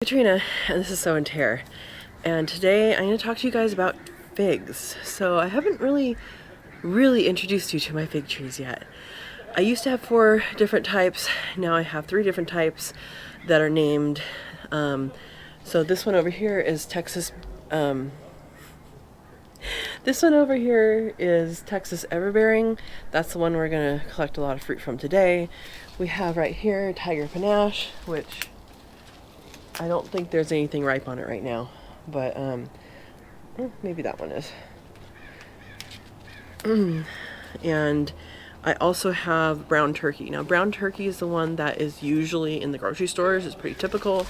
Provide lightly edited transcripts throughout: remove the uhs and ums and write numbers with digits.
Katrina, and this is So and Tare, and today I'm going to talk to you guys about figs. So I haven't really introduced you to my fig trees yet. I used to have 4 different types. Now I have 3 different types that are named. So this one over here is Texas. This one over here is Texas Everbearing. That's the one we're going to collect a lot of fruit from today. We have right here Tiger Panache, which I don't think there's anything ripe on it right now, but maybe that one is. And I also have brown turkey. Now, brown turkey is the one that is usually in the grocery stores. It's pretty typical.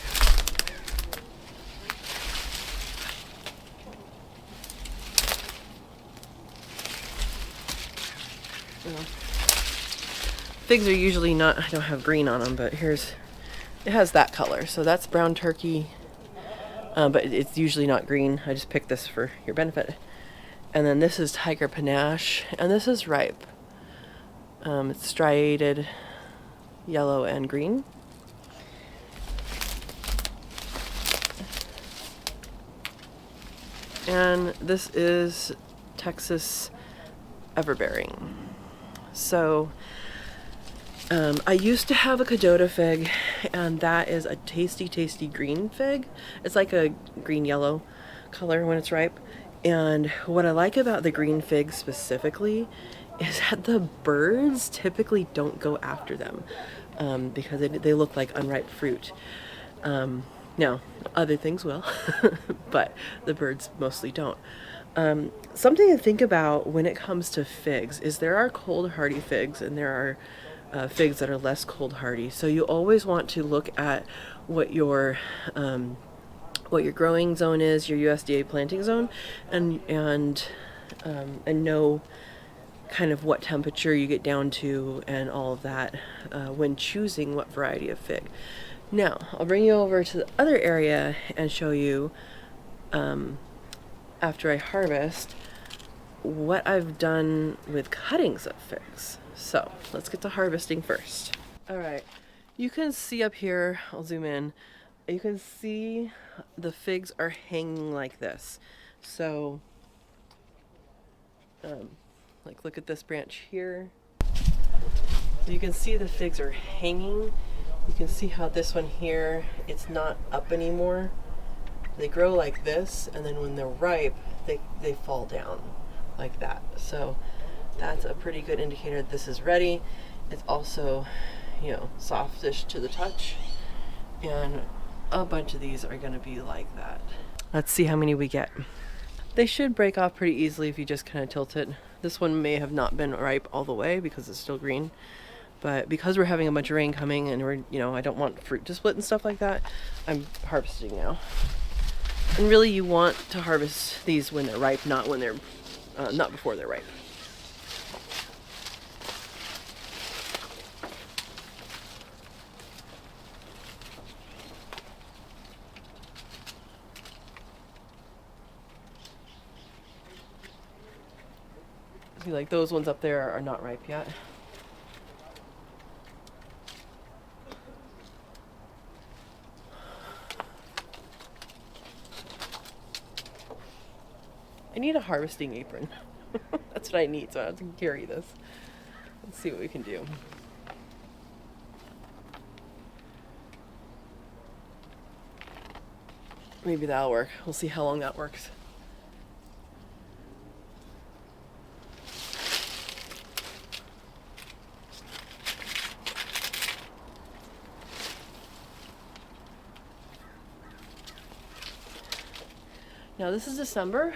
Figs are usually not, I don't have green on them, but it has that color. So that's brown turkey, but it's usually not green. I just picked this for your benefit. And then this is Tiger Panache, and this is ripe. It's striated yellow and green. And this is Texas Everbearing. So I used to have a Cadota fig, and that is a tasty green fig. It's like a green-yellow color when it's ripe. And what I like about the green fig specifically is that the birds typically don't go after them because they look like unripe fruit. Now, other things will, but the birds mostly don't. Something to think about when it comes to figs is there are cold hardy figs and there are figs that are less cold hardy. So you always want to look at what your growing zone is, your USDA planting zone, and know kind of what temperature you get down to and all of that when choosing what variety of fig. Now, I'll bring you over to the other area and show you after I harvest what I've done with cuttings of figs. So let's get to harvesting first. All right, you can see up here, I'll zoom in, you can see the figs are hanging like this. So like look at this branch here. So you can see the figs are hanging. You can see how this one here, it's not up anymore. They grow like this, and then when they're ripe, they fall down like that. So that's a pretty good indicator that this is ready. It's also, softish to the touch, and a bunch of these are going to be like that. Let's see how many we get. They should break off pretty easily if you just kind of tilt it. This one may have not been ripe all the way because it's still green, but because we're having a bunch of rain coming and I don't want fruit to split and stuff like that, I'm harvesting now. And really, you want to harvest these when they're ripe, not when they're not before they're ripe. See, like those ones up there are not ripe yet. I need a harvesting apron. That's what I need, so I have to carry this. Let's see what we can do. Maybe that'll work. We'll see how long that works. Now this is December.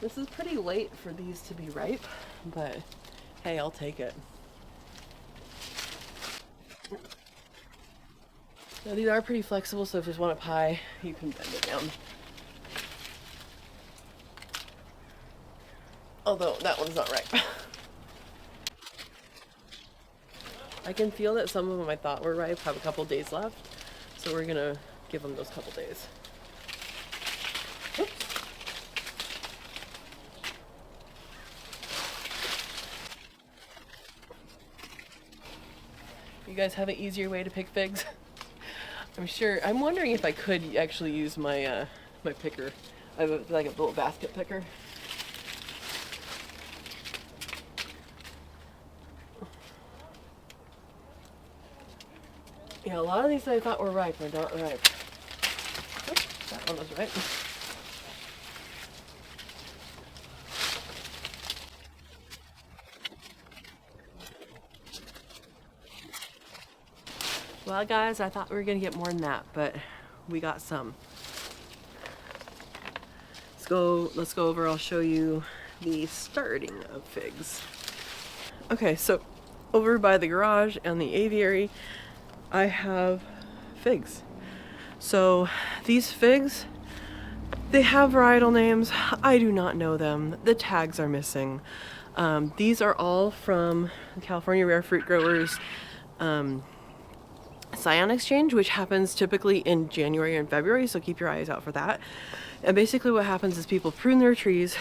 This is pretty late for these to be ripe, but hey, I'll take it. Now these are pretty flexible, so if you just want a pie, you can bend it down. Although that one's not ripe. I can feel that some of them I thought were ripe have a couple days left, so we're gonna give them those couple days. Oops. You guys have an easier way to pick figs? I'm wondering if I could actually use my my picker. I have like a little basket picker. Yeah, a lot of these I thought were ripe are not ripe. Oops, that one was ripe. Well, guys, I thought we were gonna get more than that, but we got some. Let's go over. I'll show you the starting of figs. Okay, so over by the garage and the aviary, I have figs. So these figs, they have varietal names. I do not know them. The tags are missing. These are all from California Rare Fruit Growers Scion Exchange, which happens typically in January and February, so keep your eyes out for that. And basically what happens is people prune their trees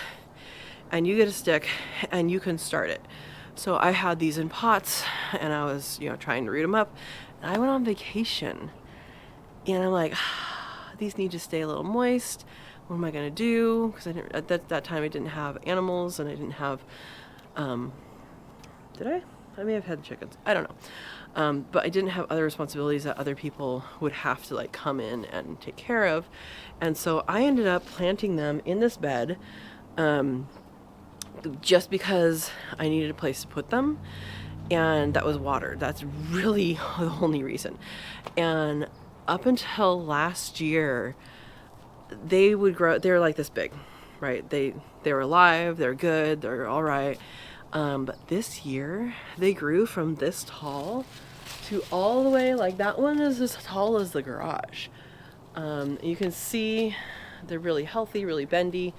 and you get a stick and you can start it. So I had these in pots and I was, trying to root them up, and I went on vacation and I'm like, these need to stay a little moist. What am I gonna do? Because at that time I didn't have animals, and I didn't have, did I? I may have had chickens. I don't know. But I didn't have other responsibilities that other people would have to like come in and take care of. And so I ended up planting them in this bed, just because I needed a place to put them. And that was water. That's really the only reason. And up until last year, they would grow. They were like this big, right? They were alive. They're good. They're all right. But this year, they grew from this tall to all the way, like that one is as tall as the garage. You can see they're really healthy, really bendy.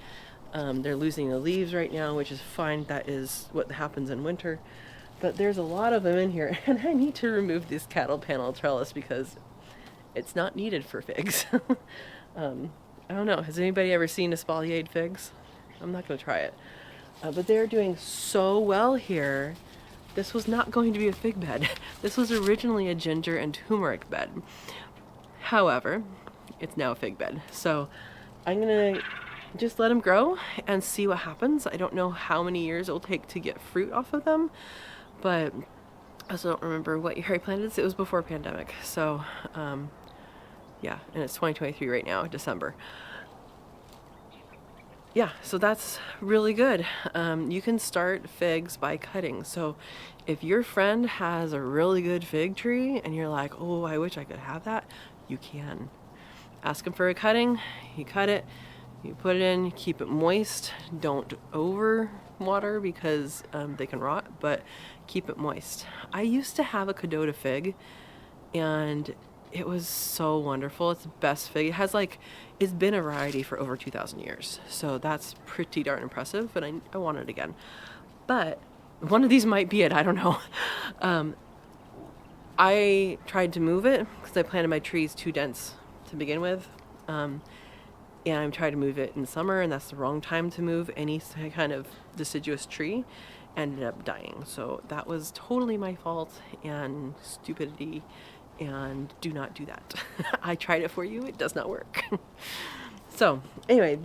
They're losing the leaves right now, which is fine. That is what happens in winter. But there's a lot of them in here, and I need to remove this cattle panel trellis because it's not needed for figs. I don't know. Has anybody ever seen espaliered figs? I'm not going to try it. But they're doing so well here. This was not going to be a fig bed. This was originally a ginger and turmeric bed. However, it's now a fig bed. So I'm going to just let them grow and see what happens. I don't know how many years it'll take to get fruit off of them, but I also don't remember what year I planted this. It was before pandemic. So, yeah, and it's 2023 right now, December. Yeah, so that's really good. You can start figs by cutting. So if your friend has a really good fig tree and you're like, oh, I wish I could have that, you can. Ask them for a cutting, you cut it, you put it in, keep it moist. Don't over water because they can rot, but keep it moist. I used to have a Cadota fig and it was so wonderful. It's the best fig. It has it's been a variety for over 2,000 years. So that's pretty darn impressive, but I want it again. But one of these might be it. I don't know. I tried to move it because I planted my trees too dense to begin with. And I'm trying to move it in summer, and that's the wrong time to move any kind of deciduous tree. Ended up dying. So that was totally my fault and stupidity. And do not do that. I tried it for you. It does not work. So anyway,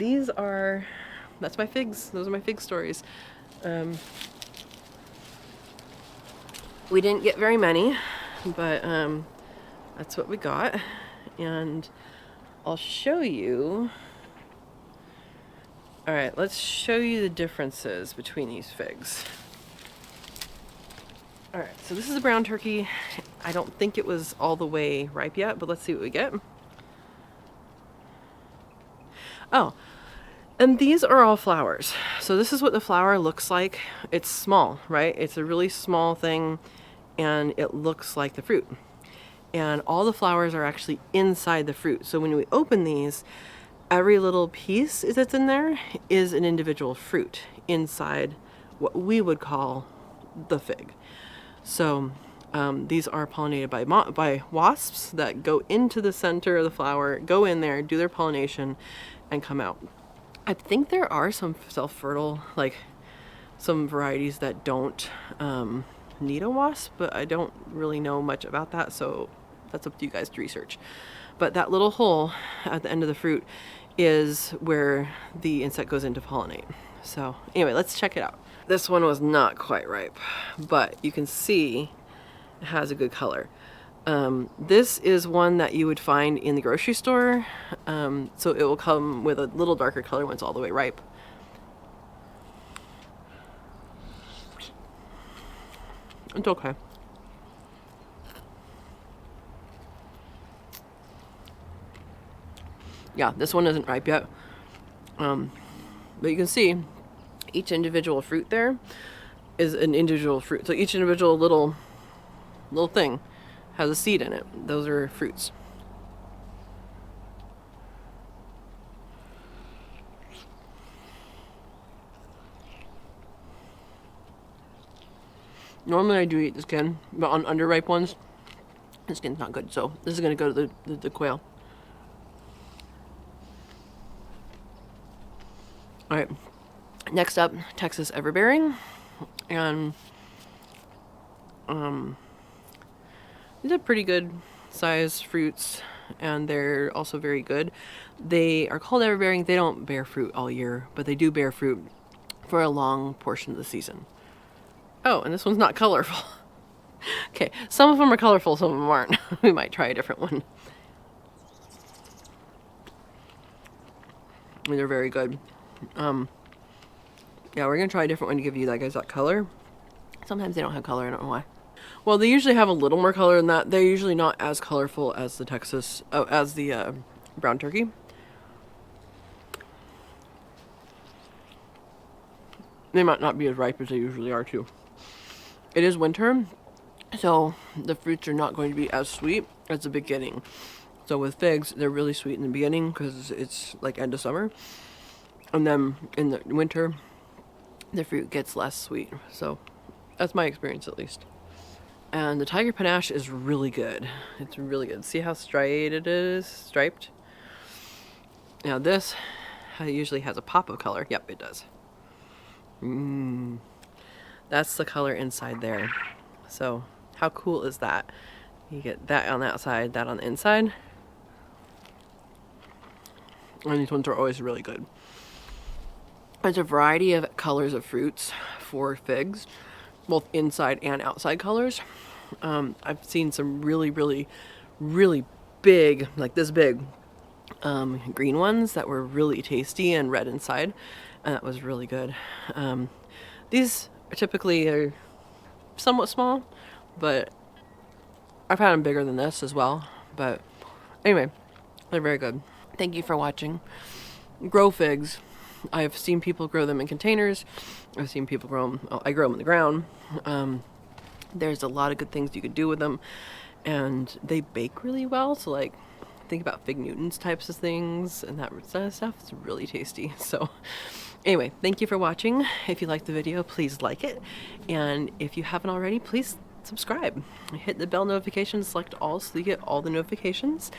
that's my figs. Those are my fig stories. We didn't get very many, but that's what we got. And I'll show you. All right, let's show you the differences between these figs. All right, so this is a brown turkey. I don't think it was all the way ripe yet, but let's see what we get. Oh, and these are all flowers. So this is what the flower looks like. It's small, right? It's a really small thing, and it looks like the fruit. And all the flowers are actually inside the fruit. So when we open these, every little piece that's in there is an individual fruit inside what we would call the fig. So these are pollinated by wasps that go into the center of the flower, go in there, do their pollination, and come out. I think there are some self-fertile, some varieties that don't need a wasp, but I don't really know much about that, so that's up to you guys to research. But that little hole at the end of the fruit is where the insect goes in to pollinate. So anyway, let's check it out. This one was not quite ripe, but you can see it has a good color. This is one that you would find in the grocery store. So it will come with a little darker color when it's all the way ripe. It's okay. Yeah, this one isn't ripe yet. But you can see each individual fruit there is an individual fruit. So each individual little thing has a seed in it. Those are fruits. Normally I do eat the skin, but on underripe ones, the skin's not good. So this is gonna go to the quail. All right, next up, Texas everbearing, and these are pretty good size fruits, and they're also very good. They are called everbearing. They don't bear fruit all year, but they do bear fruit for a long portion of the season. Oh, and this one's not colorful. Okay, some of them are colorful, some of them aren't. We might try a different one. They're very good. Yeah, we're gonna try a different one to give you that guys that color. Sometimes they don't have color, I don't know why. Well, they usually have a little more color than that. They're usually not as colorful as the Texas, as the brown turkey. They might not be as ripe as they usually are too. It is winter, so the fruits are not going to be as sweet as the beginning. So with figs, they're really sweet in the beginning because it's like end of summer. And then in the winter, the fruit gets less sweet. So that's my experience at least. And the tiger panache is really good. It's really good. See how straight it is? Striped? Now this usually has a pop of color. Yep, it does. That's the color inside there. So how cool is that? You get that on the outside, that on the inside. And these ones are always really good. There's a variety of colors of fruits for figs, both inside and outside colors. I've seen some really big, like this big, green ones that were really tasty and red inside, and that was really good. These typically are somewhat small, but I've had them bigger than this as well. But anyway, they're very good. Thank you for watching. Grow figs. I've seen people grow them in containers. I've seen people grow them. I grow them in the ground. There's a lot of good things you could do with them, and they bake really well. So like, think about fig Newtons types of things, and that stuff is really tasty. So anyway, thank you for watching. If you liked the video, please like it, and if you haven't already, please subscribe. Hit the bell notification, select all so you get all the notifications,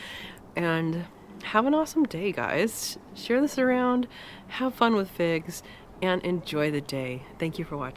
and have an awesome day, guys. Share this around, have fun with figs, and enjoy the day. Thank you for watching.